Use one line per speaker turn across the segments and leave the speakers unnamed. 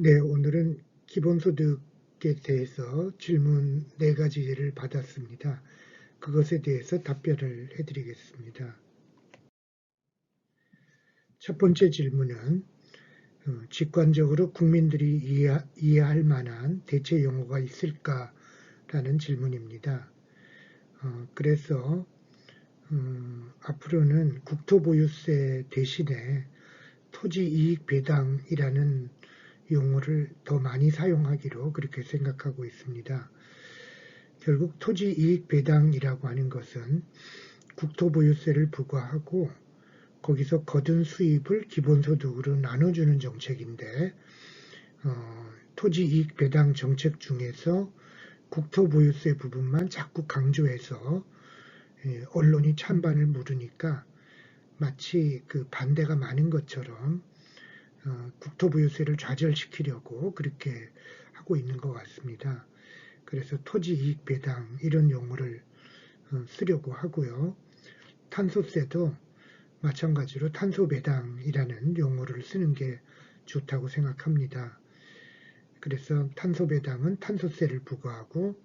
네, 오늘은 기본소득에 대해서 질문 4가지를 받았습니다. 그것에 대해서 답변을 해드리겠습니다. 첫 번째 질문은 직관적으로 국민들이 이해할 만한 대체 용어가 있을까라는 질문입니다. 그래서 앞으로는 국토보유세 대신에 토지이익배당이라는 용어를 더 많이 사용하기로 그렇게 생각하고 있습니다. 결국 토지이익배당이라고 하는 것은 국토보유세를 부과하고 거기서 거둔 수입을 기본소득으로 나눠주는 정책인데 토지이익배당 정책 중에서 국토보유세 부분만 자꾸 강조해서 언론이 찬반을 물으니까 마치 그 반대가 많은 것처럼 국토보유세를 좌절시키려고 그렇게 하고 있는 것 같습니다. 그래서 토지이익배당 이런 용어를 쓰려고 하고요. 탄소세도 마찬가지로 탄소배당이라는 용어를 쓰는 게 좋다고 생각합니다. 그래서 탄소배당은 탄소세를 부과하고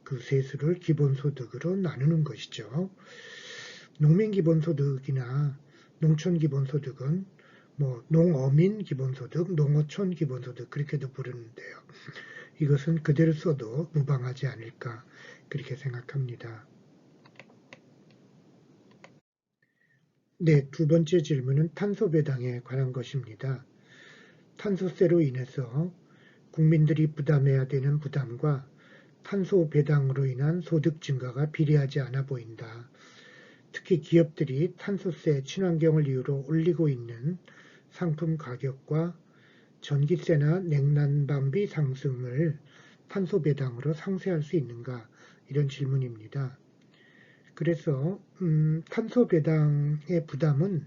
그 세수를 기본소득으로 나누는 것이죠. 농민기본소득이나 농촌기본소득은 뭐 농어민 기본소득, 농어촌 기본소득 그렇게도 부르는데요. 이것은 그대로 써도 무방하지 않을까 그렇게 생각합니다. 네, 두 번째 질문은 탄소배당에 관한 것입니다. 탄소세로 인해서 국민들이 부담해야 되는 부담과 탄소배당으로 인한 소득 증가가 비례하지 않아 보인다. 특히 기업들이 탄소세, 친환경을 이유로 올리고 있는 상품 가격과 전기세나 냉난방비 상승을 탄소배당으로 상쇄할 수 있는가? 이런 질문입니다. 그래서 탄소배당의 부담은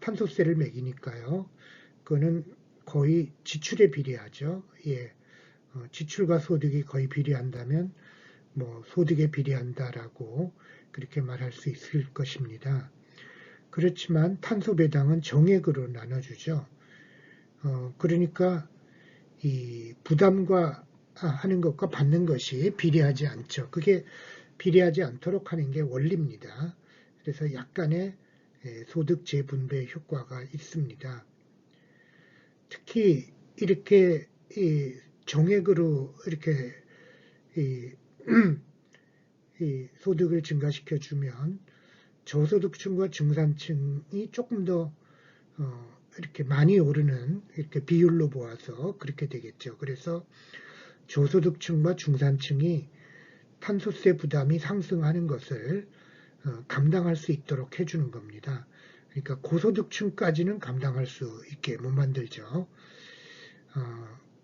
탄소세를 매기니까요. 그거는 거의 지출에 비례하죠. 예, 지출과 소득이 거의 비례한다면 뭐 소득에 비례한다라고 그렇게 말할 수 있을 것입니다. 그렇지만 탄소배당은 정액으로 나눠주죠. 그러니까 이 부담과 하는 것과 받는 것이 비례하지 않죠. 그게 비례하지 않도록 하는 게 원리입니다. 그래서 약간의 소득 재분배 효과가 있습니다. 특히 이렇게 정액으로 이렇게 소득을 증가시켜 주면 저소득층과 중산층이 조금 더 이렇게 많이 오르는 이렇게 비율로 보아서 그렇게 되겠죠. 그래서 저소득층과 중산층이 탄소세 부담이 상승하는 것을 감당할 수 있도록 해주는 겁니다. 그러니까 고소득층까지는 감당할 수 있게 못 만들죠.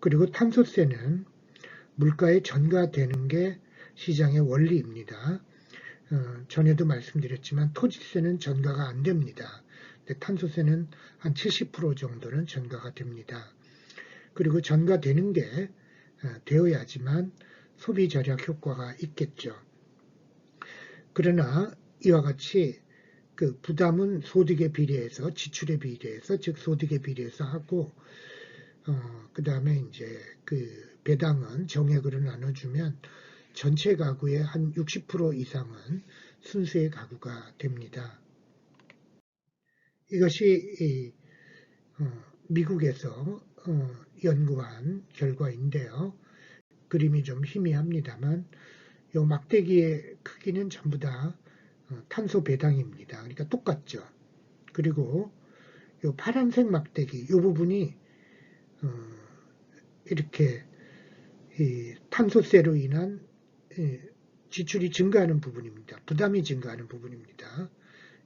그리고 탄소세는 물가에 전가되는 게 시장의 원리입니다. 전에도 말씀드렸지만 토지세는 전가가 안 됩니다. 근데 탄소세는 한 70% 정도는 전가가 됩니다. 그리고 전가되는 게 되어야지만 소비 절약 효과가 있겠죠. 그러나 이와 같이 그 부담은 소득에 비례해서 지출에 비례해서 즉 소득에 비례해서 하고 그 다음에 이제 그 배당은 정액으로 나눠주면 전체 가구의 한 60% 이상은 순수의 가구가 됩니다. 이것이 미국에서 연구한 결과인데요. 그림이 좀 희미합니다만 이 막대기의 크기는 전부 다 탄소 배당입니다. 그러니까 똑같죠. 그리고 이 파란색 막대기 이 부분이 이렇게 탄소세로 인한 지출이 증가하는 부분입니다. 부담이 증가하는 부분입니다.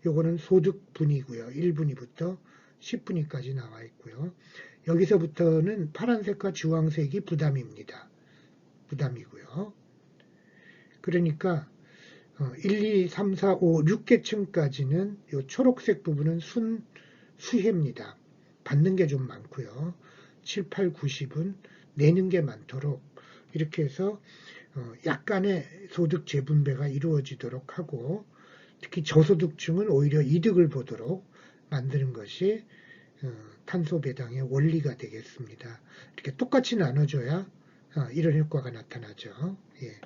요거는 소득분위고요. 1분위부터 10분위까지 나와 있고요. 여기서부터는 파란색과 주황색이 부담입니다. 부담이고요. 그러니까 1, 2, 3, 4, 5, 6계층까지는 이 초록색 부분은 수혜입니다. 받는 게 좀 많고요. 7, 8, 90은 내는 게 많도록 이렇게 해서 약간의 소득 재분배가 이루어지도록 하고 특히 저소득층은 오히려 이득을 보도록 만드는 것이 탄소 배당의 원리가 되겠습니다. 이렇게 똑같이 나눠줘야 이런 효과가 나타나죠. 예.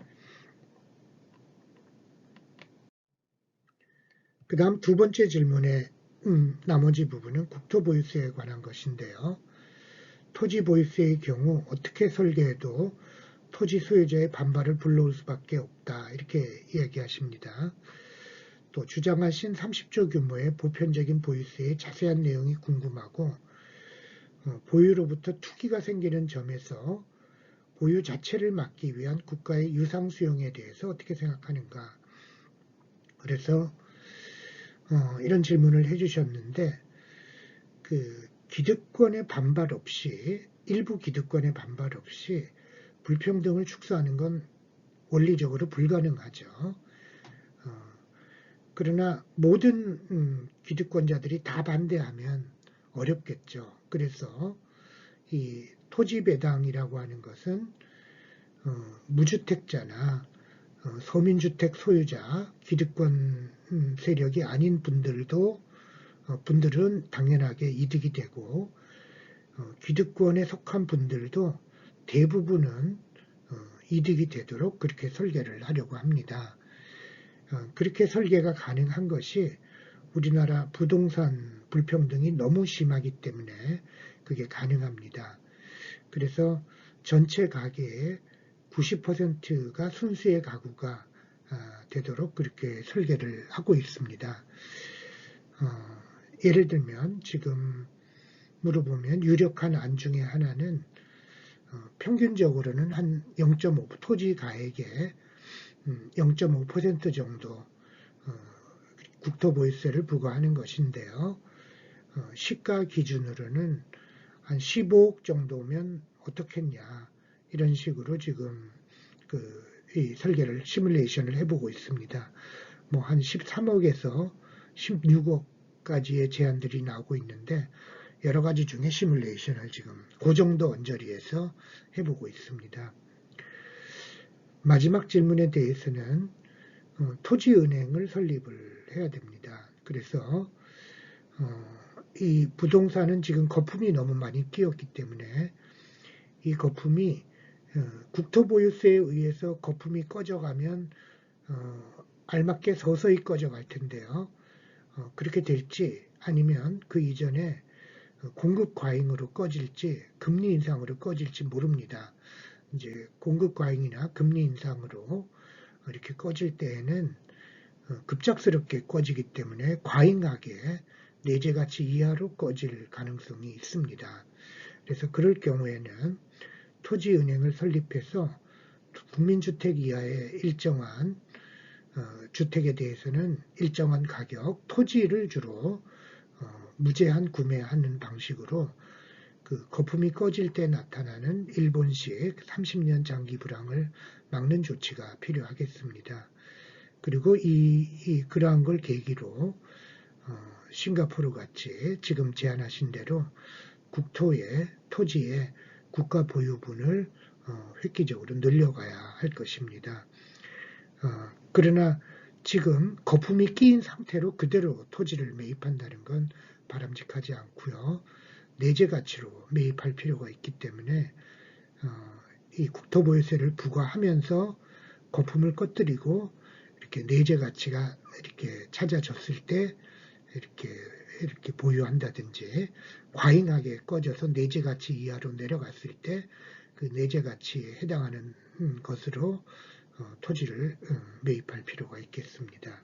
그 다음 두 번째 질문의 나머지 부분은 국토보유세에 관한 것인데요. 토지 보유세의 경우 어떻게 설계해도 토지 소유자의 반발을 불러올 수밖에 없다. 이렇게 이야기하십니다. 또 주장하신 30조 규모의 보편적인 보유세의 자세한 내용이 궁금하고 보유로부터 투기가 생기는 점에서 보유 자체를 막기 위한 국가의 유상 수용에 대해서 어떻게 생각하는가. 그래서 이런 질문을 해주셨는데 그 기득권의 반발 없이 일부 기득권의 반발 없이 불평등을 축소하는 건 원리적으로 불가능하죠. 그러나 모든 기득권자들이 다 반대하면 어렵겠죠. 그래서 이 토지 배당이라고 하는 것은 무주택자나 서민주택 소유자, 기득권 세력이 아닌 분들은 당연하게 이득이 되고 기득권에 속한 분들도 대부분은 이득이 되도록 그렇게 설계를 하려고 합니다. 그렇게 설계가 가능한 것이 우리나라 부동산 불평등이 너무 심하기 때문에 그게 가능합니다. 그래서 전체 가계의 90%가 순수의 가구가 되도록 그렇게 설계를 하고 있습니다. 예를 들면 지금 물어보면 유력한 안 중에 하나는 평균적으로는 한 0.5 토지 가액의 0.5% 정도 국토보유세를 부과하는 것인데요. 시가 기준으로는 한 15억 정도면 어떻겠냐 이런 식으로 지금 이 설계를 시뮬레이션을 해보고 있습니다. 뭐 한 13억에서 16억까지의 제한들이 나오고 있는데 여러 가지 중에 시뮬레이션을 지금 그 정도 언저리에서 해보고 있습니다. 마지막 질문에 대해서는 토지은행을 설립을 해야 됩니다. 그래서 이 부동산은 지금 거품이 너무 많이 끼었기 때문에 이 거품이 국토보유세에 의해서 거품이 꺼져가면 알맞게 서서히 꺼져갈 텐데요. 그렇게 될지 아니면 그 이전에 공급 과잉으로 꺼질지 금리 인상으로 꺼질지 모릅니다. 이제 공급 과잉이나 금리 인상으로 이렇게 꺼질 때에는 급작스럽게 꺼지기 때문에 과잉하게 내재가치 이하로 꺼질 가능성이 있습니다. 그래서 그럴 경우에는 토지은행을 설립해서 국민주택 이하의 일정한 주택에 대해서는 일정한 가격, 토지를 주로 무제한 구매하는 방식으로 그 거품이 꺼질 때 나타나는 일본식 30년 장기 불황을 막는 조치가 필요하겠습니다. 그리고 그러한 걸 계기로 싱가포르 같이 지금 제안하신 대로 국토의 토지의 국가 보유분을 획기적으로 늘려가야 할 것입니다. 그러나 지금 거품이 끼인 상태로 그대로 토지를 매입한다는 건 바람직하지 않고요. 내재 가치로 매입할 필요가 있기 때문에 이 국토보유세를 부과하면서 거품을 꺼뜨리고 이렇게 내재 가치가 이렇게 찾아졌을 때 이렇게 보유한다든지 과잉하게 꺼져서 내재 가치 이하로 내려갔을 때 그 내재 가치에 해당하는 것으로 토지를 매입할 필요가 있겠습니다.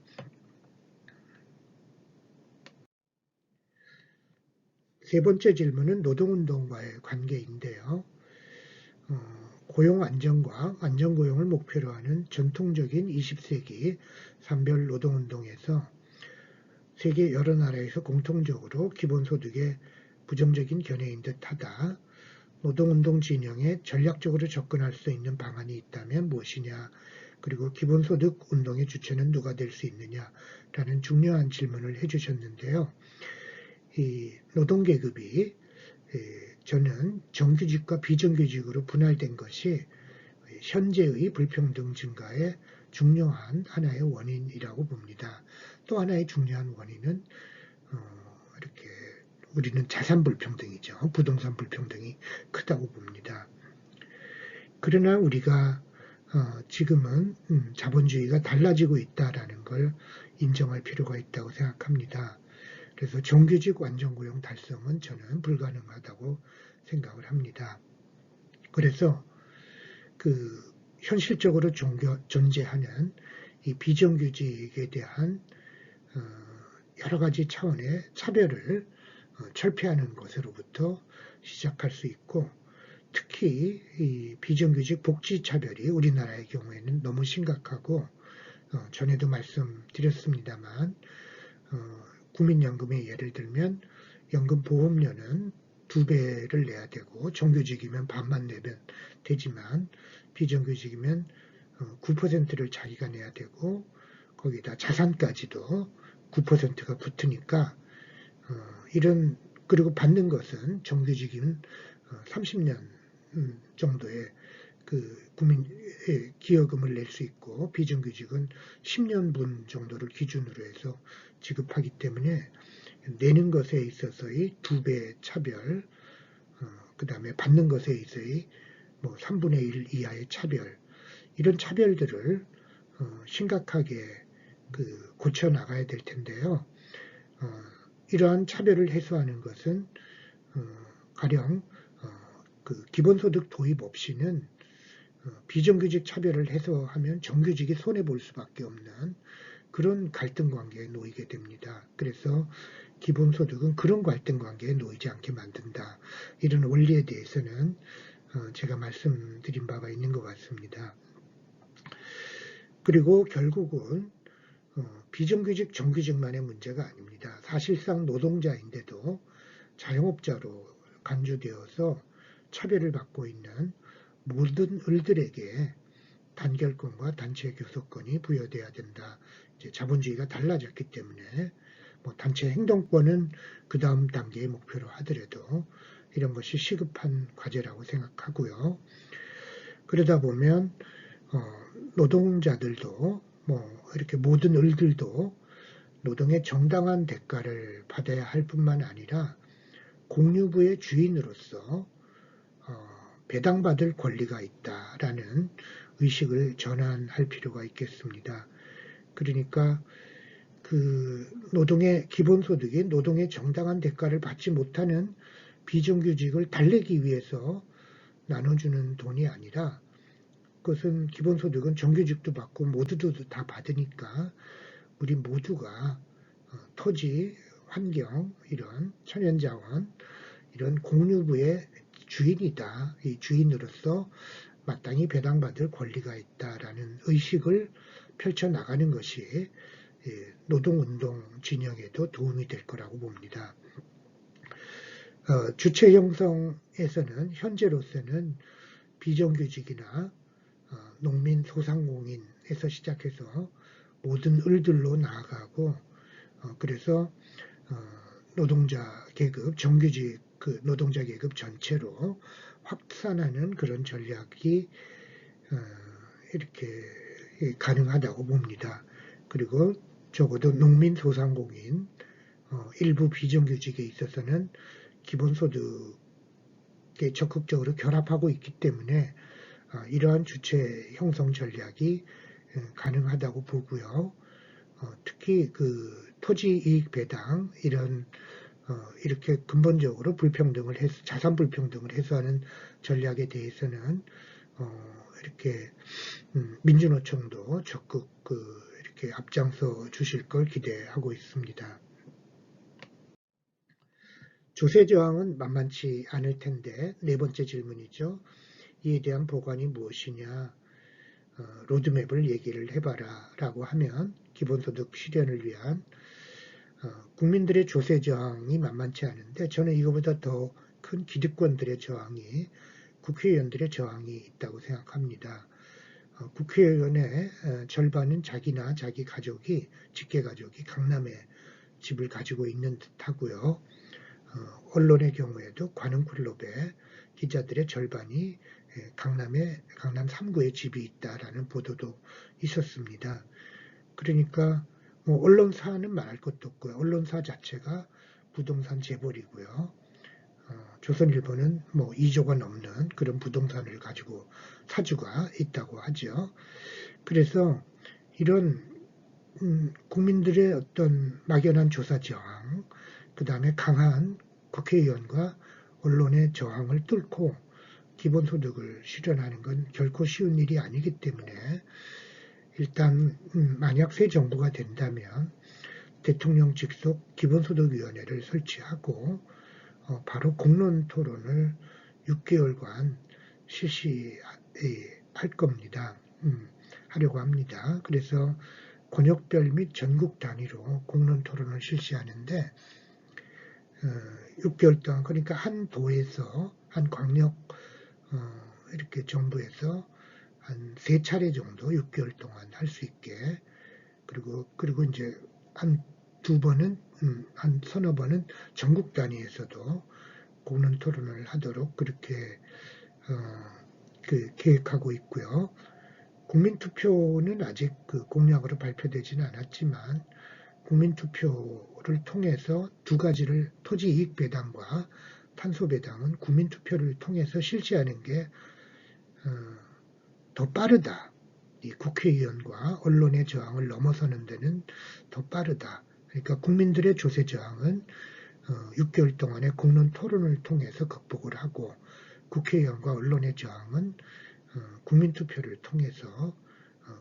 세 번째 질문은 노동운동과의 관계인데요. 고용 안정과 안정고용을 목표로 하는 전통적인 20세기 산별 노동운동에서 세계 여러 나라에서 공통적으로 기본소득에 부정적인 견해인 듯하다. 노동운동 진영에 전략적으로 접근할 수 있는 방안이 있다면 무엇이냐, 그리고 기본소득 운동의 주체는 누가 될 수 있느냐라는 중요한 질문을 해주셨는데요. 이 노동계급이 저는 정규직과 비정규직으로 분할된 것이 현재의 불평등 증가의 중요한 하나의 원인이라고 봅니다. 또 하나의 중요한 원인은 이렇게 우리는 자산 불평등이죠. 부동산 불평등이 크다고 봅니다. 그러나 우리가 지금은 자본주의가 달라지고 있다라는 걸 인정할 필요가 있다고 생각합니다. 그래서 정규직 완전고용 달성은 저는 불가능하다고 생각을 합니다. 그래서 현실적으로 존재하는 이 비정규직에 대한 여러 가지 차원의 차별을 철폐하는 것으로부터 시작할 수 있고, 특히 이 비정규직 복지차별이 우리나라의 경우에는 너무 심각하고, 전에도 말씀드렸습니다만 국민연금의 예를 들면 연금보험료는 2배를 내야 되고 정규직이면 반만 내면 되지만 비정규직이면 9%를 자기가 내야 되고 거기다 자산까지도 9%가 붙으니까 그리고 받는 것은 정규직이면 30년 정도의 국민 기여금을 낼 수 있고 비정규직은 10년분 정도를 기준으로 해서 지급하기 때문에 내는 것에 있어서의 2배 차별, 그 다음에 받는 것에 있어서의 3분의 1 이하의 차별, 이런 차별들을 심각하게 고쳐 나가야 될 텐데요. 이러한 차별을 해소하는 것은 가령 기본소득 도입 없이는 비정규직 차별을 해소하면 정규직이 손해볼 수밖에 없는 그런 갈등관계에 놓이게 됩니다. 그래서 기본소득은 그런 갈등관계에 놓이지 않게 만든다. 이런 원리에 대해서는 제가 말씀드린 바가 있는 것 같습니다. 그리고 결국은 비정규직, 정규직만의 문제가 아닙니다. 사실상 노동자인데도 자영업자로 간주되어서 차별을 받고 있는 모든 을들에게 단결권과 단체 교섭권이 부여돼야 된다. 이제 자본주의가 달라졌기 때문에 단체 행동권은 그 다음 단계의 목표로 하더라도 이런 것이 시급한 과제라고 생각하고요. 그러다 보면 노동자들도 이렇게 모든 을들도 노동의 정당한 대가를 받아야 할 뿐만 아니라 공유부의 주인으로서 배당받을 권리가 있다라는 의식을 전환할 필요가 있겠습니다. 그러니까 노동의 기본소득이 노동의 정당한 대가를 받지 못하는 비정규직을 달래기 위해서 나눠주는 돈이 아니라 그것은 기본소득은 정규직도 받고 모두도 다 받으니까 우리 모두가 토지, 환경, 이런 천연자원, 이런 공유부의 주인이다. 이 주인으로서 마땅히 배당받을 권리가 있다라는 의식을 펼쳐나가는 것이 노동운동 진영에도 도움이 될 거라고 봅니다. 주체 형성에서는 현재로서는 비정규직이나 농민, 소상공인에서 시작해서 모든 을들로 나아가고 그래서 노동자 계급, 정규직 노동자 계급 전체로 확산하는 그런 전략이 이렇게 가능하다고 봅니다. 그리고 적어도 농민, 소상공인, 일부 비정규직에 있어서는 기본소득에 적극적으로 결합하고 있기 때문에 이러한 주체 형성 전략이 가능하다고 보고요. 특히 토지 이익 배당 이렇게 근본적으로 자산 불평등을 해소하는 전략에 대해서는 이렇게 민주노총도 적극 이렇게 앞장서 주실 걸 기대하고 있습니다. 조세 저항은 만만치 않을 텐데 네 번째 질문이죠. 이에 대한 보관이 무엇이냐, 로드맵을 얘기를 해봐라 라고 하면 기본소득 실현을 위한 국민들의 조세 저항이 만만치 않은데 저는 이거보다 더 큰 기득권들의 저항이 국회의원들의 저항이 있다고 생각합니다. 국회의원의 절반은 자기나 자기 가족이 직계가족이 강남에 집을 가지고 있는 듯하고요. 언론의 경우에도 관흥클럽의 기자들의 절반이 강남 3구에 집이 있다라는 보도도 있었습니다. 그러니까 언론사는 말할 것도 없고요. 언론사 자체가 부동산 재벌이고요. 조선일보는 뭐 2조가 넘는 그런 부동산을 가지고 사주가 있다고 하죠. 그래서 이런 국민들의 어떤 막연한 조사 저항, 그 다음에 강한 국회의원과 언론의 저항을 뚫고 기본소득을 실현하는 건 결코 쉬운 일이 아니기 때문에 일단 만약 새 정부가 된다면 대통령 직속 기본소득위원회를 설치하고 바로 공론 토론을 6개월간 실시할 겁니다. 하려고 합니다. 그래서 권역별 및 전국 단위로 공론 토론을 실시하는데 6개월 동안, 그러니까 한 도에서 한 광역 이렇게 정부에서 한 3차례 정도 6개월 동안 할 수 있게, 그리고 이제 한 2번은 한 서너 번은 전국 단위에서도 공론 토론을 하도록 그렇게 계획하고 있고요. 국민투표는 아직 그 공약으로 발표되지는 않았지만 국민투표를 통해서 두 가지를, 토지이익 배당과 탄소 배당은 국민투표를 통해서 실시하는 게 더 빠르다. 이 국회의원과 언론의 저항을 넘어서는 데는 더 빠르다. 그러니까 국민들의 조세 저항은 6개월 동안의 공론 토론을 통해서 극복을 하고, 국회의원과 언론의 저항은 국민투표를 통해서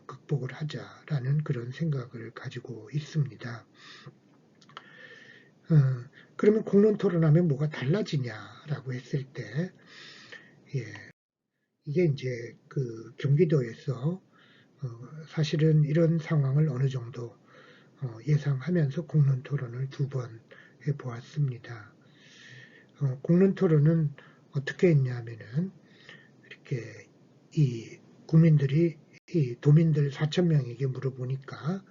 극복을 하자라는 그런 생각을 가지고 있습니다. 그러면 공론 토론하면 뭐가 달라지냐라고 했을 때, 이게 이제 그 경기도에서 사실은 이런 상황을 어느 정도 예상하면서 공론 토론을 2번 해보았습니다. 공론 토론은 어떻게 했냐면은 이렇게 이 국민들이 이 도민들 4,000명에게 물어보니까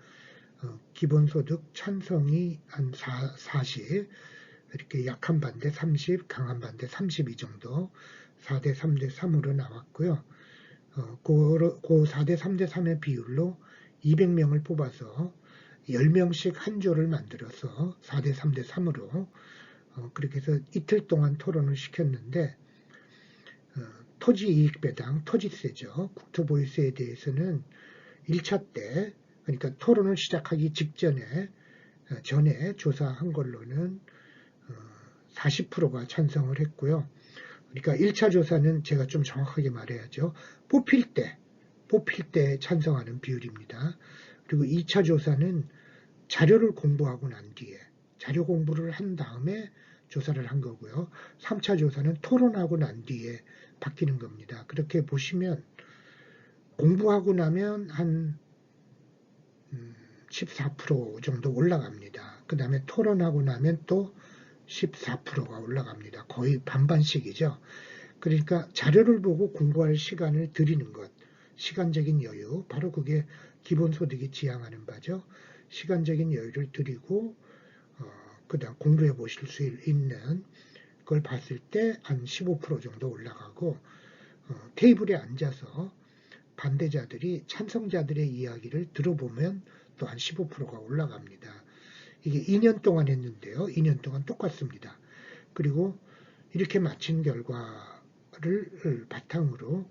기본소득 찬성이 한 40, 이렇게 약한 반대 30, 강한 반대 32 정도 4대 3대 3으로 나왔고요. 그 4대 3대 3의 비율로 200명을 뽑아서 10명씩 한 조를 만들어서 4대 3대 3으로 그렇게 해서 이틀 동안 토론을 시켰는데, 토지이익 배당, 토지세죠. 국토보유세에 대해서는 1차 때, 그러니까 토론을 시작하기 전에 조사한 걸로는 40%가 찬성을 했고요. 그러니까 1차 조사는 제가 좀 정확하게 말해야죠. 뽑힐 때 찬성하는 비율입니다. 그리고 2차 조사는 자료를 공부하고 난 뒤에, 자료 공부를 한 다음에 조사를 한 거고요. 3차 조사는 토론하고 난 뒤에 바뀌는 겁니다. 그렇게 보시면 공부하고 나면 한 14% 정도 올라갑니다. 그 다음에 토론하고 나면 또 14%가 올라갑니다. 거의 반반씩이죠. 그러니까 자료를 보고 공부할 시간을 드리는 것, 시간적인 여유, 바로 그게 기본소득이 지향하는 바죠. 시간적인 여유를 드리고 그다음 공부해 보실 수 있는 걸 봤을 때 한 15% 정도 올라가고, 테이블에 앉아서 반대자들이 찬성자들의 이야기를 들어보면 또 한 15%가 올라갑니다. 이게 2년 동안 했는데요. 2년 동안 똑같습니다. 그리고 이렇게 마친 결과를 바탕으로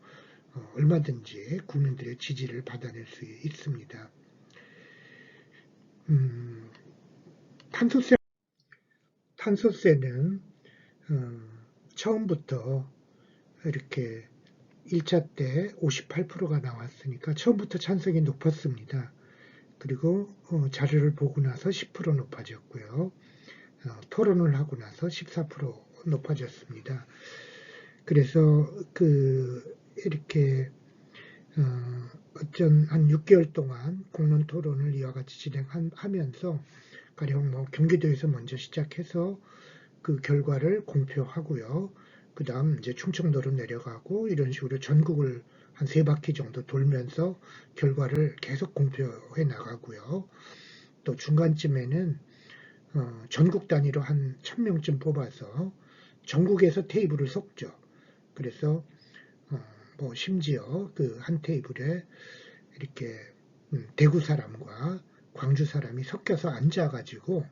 얼마든지 국민들의 지지를 받아낼 수 있습니다. 탄소세는 처음부터 이렇게 1차 때 58%가 나왔으니까 처음부터 찬성이 높았습니다. 그리고 자료를 보고 나서 10% 높아졌고요. 토론을 하고 나서 14% 높아졌습니다. 그래서 이렇게 어쩐 한 6개월 동안 공론 토론을 이와 같이 진행하면서 가령 뭐 경기도에서 먼저 시작해서 그 결과를 공표하고요. 그 다음 이제 충청도로 내려가고 이런 식으로 전국을 한 3바퀴 정도 돌면서 결과를 계속 공표해 나가고요. 또 중간쯤에는 전국 단위로 한 1,000명쯤 뽑아서 전국에서 테이블을 섞죠. 그래서 뭐 심지어 그 한 테이블에 이렇게 대구 사람과 광주 사람이 섞여서 앉아가지고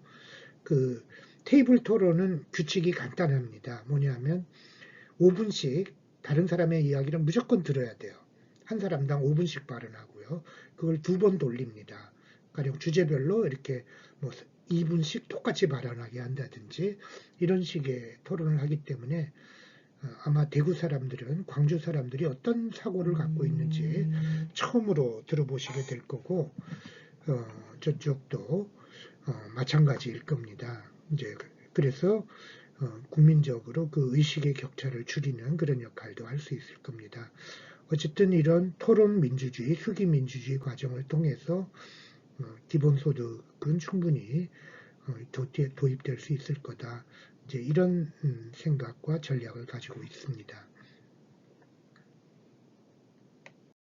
그 테이블 토론은 규칙이 간단합니다. 뭐냐면 5분씩 다른 사람의 이야기를 무조건 들어야 돼요. 한 사람당 5분씩 발언하고요. 그걸 2번 돌립니다. 가령 주제별로 이렇게 뭐 2분씩 똑같이 발언하게 한다든지 이런 식의 토론을 하기 때문에 아마 대구 사람들은 광주 사람들이 어떤 사고를 갖고 있는지 처음으로 들어보시게 될 거고 저쪽도 마찬가지일 겁니다. 이제 그래서 국민적으로 그 의식의 격차를 줄이는 그런 역할도 할 수 있을 겁니다. 어쨌든 이런 토론 민주주의, 수기 민주주의 과정을 통해서 기본소득은 충분히 도입될 수 있을 거다. 이제 이런 생각과 전략을 가지고 있습니다.